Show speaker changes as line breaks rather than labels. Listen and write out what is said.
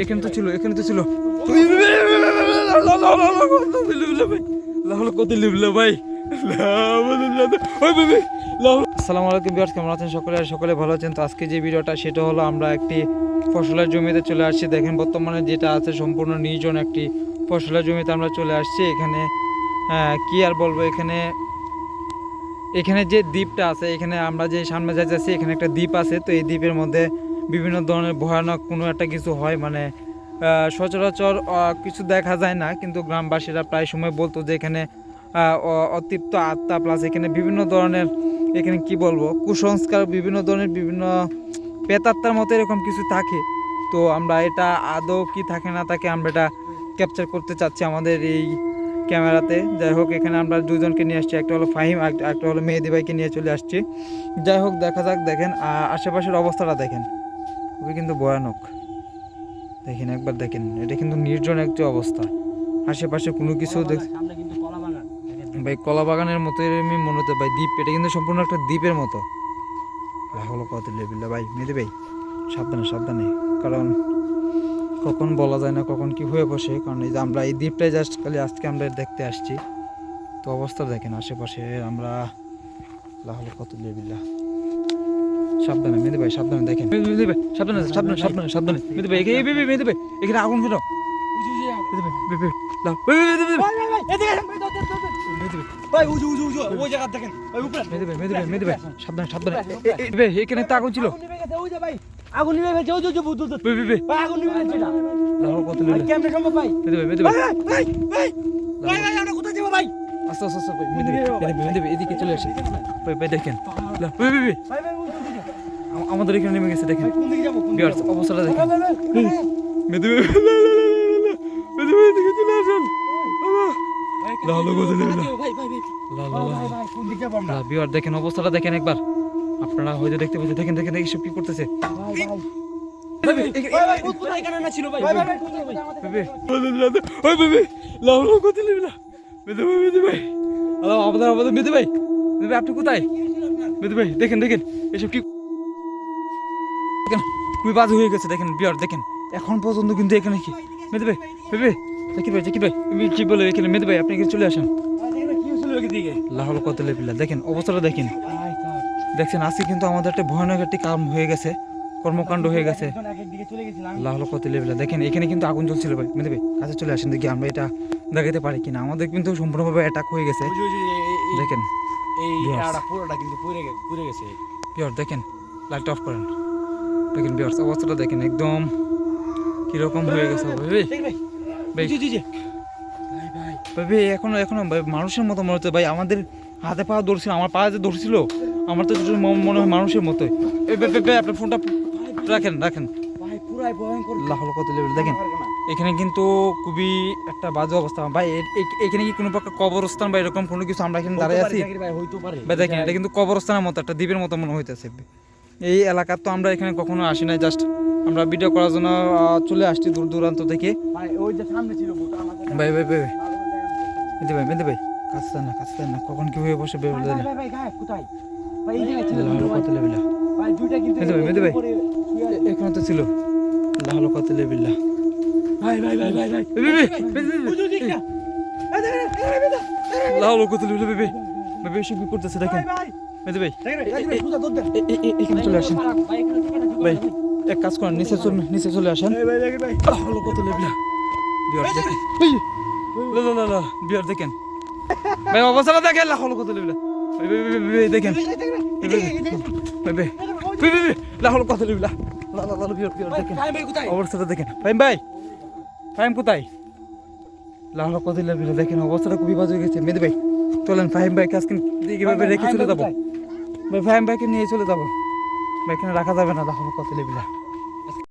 এখানে তো ছিল ভাই। আসসালামু আলাইকুম ভিউয়ার্স, কেমন আছেন সকলে ভালো আছেন। তো আজকে যে ভিডিওটা সেটা হলো আমরা একটি ফসলের জমিতে চলে আসছি। দেখেন বর্তমানে যেটা আছে সম্পূর্ণ নির্জন একটি ফসলের জমিতে আমরা চলে আসছি। এখানে কি আর বলবো, এখানে যে দ্বীপটা আছে, এখানে আমরা যে সামনে যাচ্ছি এখানে একটা দ্বীপ আছে। তো এই দ্বীপের মধ্যে বিভিন্ন ধরনের ভয়ানক কোনো একটা কিছু হয়, মানে সচরাচর কিছু দেখা যায় না, কিন্তু গ্রামবাসীরা প্রায় সময় বলতো যে এখানে অতৃপ্ত আত্মা প্লাস এখানে বিভিন্ন ধরনের, এখানে কি বলবো, কুসংস্কার, বিভিন্ন ধরনের বিভিন্ন প্রেতাত্মার মতো এরকম কিছু থাকে। তো আমরা এটা আদৌ কি থাকে না থাকে আমরা এটা ক্যাপচার করতে চাচ্ছি আমাদের এই ক্যামেরাতে। যাই হোক, এখানে আমরা দুজনকে নিয়ে আসছি, একটা হলো ফাহিম, একটা হলো মেহেদি ভাইকে নিয়ে চলে আসছি। যাই হোক, দেখা যাক। দেখেন আশেপাশের অবস্থাটা দেখেন, খুবই কিন্তু ভয়ানক। দেখেন একবার, দেখেন এটা কিন্তু নির্জন একটি অবস্থা, আশেপাশে কোনো কিছু ভাই কলা বাগানের মতো এরকমই মনে হতে ভাই। দ্বীপ, এটা কিন্তু সম্পূর্ণ একটা দ্বীপের মতো। হলো কত লেবিল্লা ভাই, মেহেদি ভাই সাবধানে, কারণ কখন বলা যায় না কখন কি হয়ে বসে। কারণ এই যে আমরা এই দ্বীপটাই জাস্ট খালি আজকে আমরা দেখতে আসছি। তো অবস্থা দেখেন আশেপাশে আমরা, হলো কত লেবিল্লা। সাবধানে মেহেদি ভাই, সাবধানে দেখেন মেহেদি ভাই, সাবধানে মেহেদি ভাই। মেহেদি ভাই এখানে আগুন কেন? এখানে তো আগুন ছিল,
আগুন নিভে ফেলছে। ওই যে ভাই আগুন নিভে ফেলছে না।
কত
কেমনে সম্ভব ভাই?
মেহেদি ভাই
ভাই আমরা কোথায় যাব ভাই?
আস্তে ভাই, মেহেদি ভাই এদিকে চলে আসে ভাই। দেখেন
ভাই
আমাদের এখানে নেমে গেছে। দেখেন
কোন দিকে যাব?
বিয়ার্স অবস্থাটা দেখেন। মেহেদি ভাই এদিকে চলে আসেন। বিয়ার দেখেন অবস্থাটা দেখেন একবার, আপনারা হয়তো দেখতে পাচ্ছেন। দেখেন এইসব কি করতেছে। আপনি কোথায় মেহেদি ভাই? দেখেন এসব কি খুবই বাজে হয়ে গেছে। দেখেন বিয়ার দেখেন, এখন পর্যন্ত কিন্তু এখানে কি মেহেদি ভাই জাকির ভাই কি বলে এখানে মেহেদি ভাই আপনি এখানে চলে আসেন। লাহল কত লেবিল্লা, দেখেন অবস্থাটা দেখেন। দেখছেন আজকে কিন্তু আমাদের একটা ভয়ানক একটি কাম হয়ে গেছে, কর্মকাণ্ড হয়ে গেছে। লাহল কত লেবিল্লা, দেখেন এখানে কিন্তু আগুন জ্বলছিল ভাই। মেহেদি ভাই কাছে চলে আসেন, দেখি আমরা এটা দেখাতে পারি কিনা। আমাদের কিন্তু সম্পূর্ণভাবে অ্যাটাক হয়ে গেছে। দেখেন দেখেন লাইট অফ করেন। দেখেন বিয়ার্স অবস্থাটা দেখেন, একদম কিরকম হয়ে গেছে ভাই। এখনো ভাই মানুষের মতো মনে হচ্ছে ভাই। আমাদের হাতে পা ধরছিল, আমার পা যে ধরছিল আমার তো মনে হয় মানুষের মতোই। আপনার ফোনটা রাখেন লাহল কত লেভেল। দেখেন এখানে কিন্তু খুবই একটা বাজে অবস্থা ভাই। এখানে কি কোনো প্রকার কবরস্থান বা এরকম কোনো কিছু আমরা এখানে দাঁড়িয়ে আছি ভাই? দেখেন এটা কিন্তু কবরস্থানের মতো, একটা দ্বীপের মতো মনে হইতেছে। এই এলাকার তো আমরা এখানে কখনো আসি নাই, জাস্ট আমরা ভিডিও করার জন্য চলে আসছি দূর দূরান্ত থেকে ভাই। মেহেদি ভাই কাছে না কখন কি হয়ে বসে মেহেদি ভাই এখানে তো ছিল। লাহল কত লেবিল্লা লাহল কত লেবিল্লা বেবি এসব কি করতেছে। দেখেন মেহেদি ভাই এখানে চলে আসেন ভাই। এক কাজ করেন, নিচে চলে আসেন। লাহল কত লেবিল্লা বিয়ার দেখেন, বিয়ার দেখেন ভাই অবস্থাটা দেখেন। লাহল কত লেবিল্লা দেখেন লাহল কত লেবিল্লা দেখেন অবস্থাটা দেখেন। ফাহিম কোথায়? লাহল কত লেবিল্লা দেখেন অবস্থাটা খুবই বাজে হয়ে গেছে। মেহেদি ভাই চলেন, ফাহিম ভাইকে আজকে কিভাবে রেখে চলে যাবো ভাই। ফাহিম ভাইকে নিয়ে চলে যাবো ভাই, এখানে রাখা যাবে না। লাহল কত লেবিল্লা।